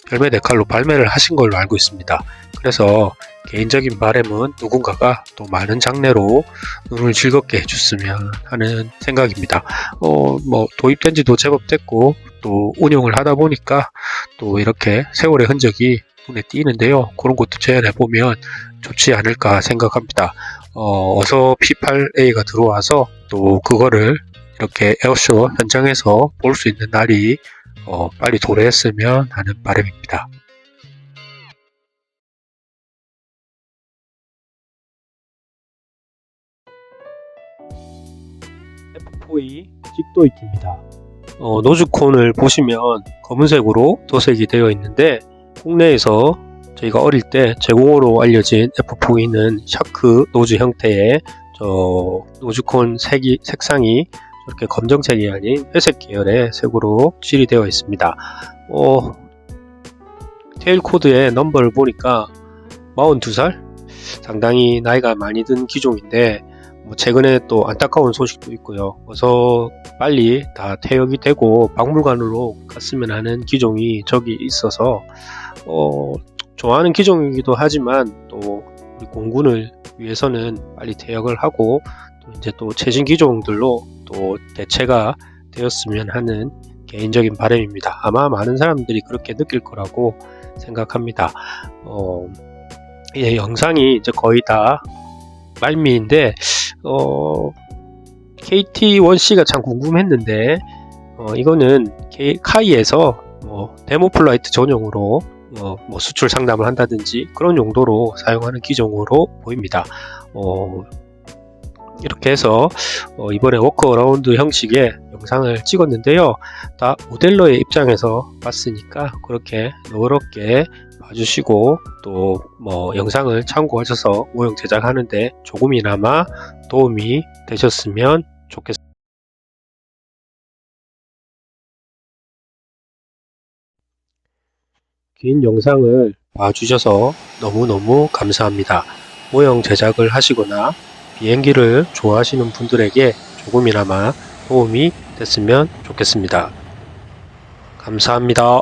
별매 데칼로 발매를 하신 걸로 알고 있습니다. 그래서 개인적인 바람은 누군가가 또 많은 장르로 눈을 즐겁게 해줬으면 하는 생각입니다. 뭐 도입된 지도 제법 됐고 또 운영을 하다 보니까 또 이렇게 세월의 흔적이 눈에 띄는데요. 그런 것도 재현해 보면 좋지 않을까 생각합니다. 어서 P8A가 들어와서 또 그거를 이렇게 에어쇼 현장에서 볼 수 있는 날이 빨리 도래했으면 하는 바람입니다. F4E 직도익기입니다. 노즈콘을 보시면 검은색으로 도색이 되어 있는데 국내에서 저희가 어릴 때 제공으로 알려진 F4E는 샤크 노즈 형태의 노즈콘 색상이 이렇게 검정색이 아닌 회색 계열의 색으로 칠이 되어 있습니다. 테일 코드의 넘버를 보니까 42살? 상당히 나이가 많이 든 기종인데 최근에 또 안타까운 소식도 있고요. 어서 빨리 다 퇴역이 되고 박물관으로 갔으면 하는 기종이 저기 있어서 좋아하는 기종이기도 하지만 또 우리 공군을 위해서는 빨리 퇴역을 하고 또 이제 또 최신 기종들로 또 대체가 되었으면 하는 개인적인 바람입니다. 아마 많은 사람들이 그렇게 느낄 거라고 생각합니다. 영상이 이제 거의 다 말미인데 KT-1C가 참 궁금했는데 이거는 카이에서 데모 플라이트 전용으로 뭐 수출 상담을 한다든지 그런 용도로 사용하는 기종으로 보입니다. 이렇게 해서 이번에 워크어라운드 형식의 영상을 찍었는데요. 다 모델러의 입장에서 봤으니까 그렇게 너그럽게 봐주시고 또 뭐 영상을 참고하셔서 모형 제작하는데 조금이나마 도움이 되셨으면 좋겠습니다. 긴 영상을 봐주셔서 너무너무 감사합니다. 모형 제작을 하시거나 비행기를 좋아하시는 분들에게 조금이나마 도움이 됐으면 좋겠습니다. 감사합니다.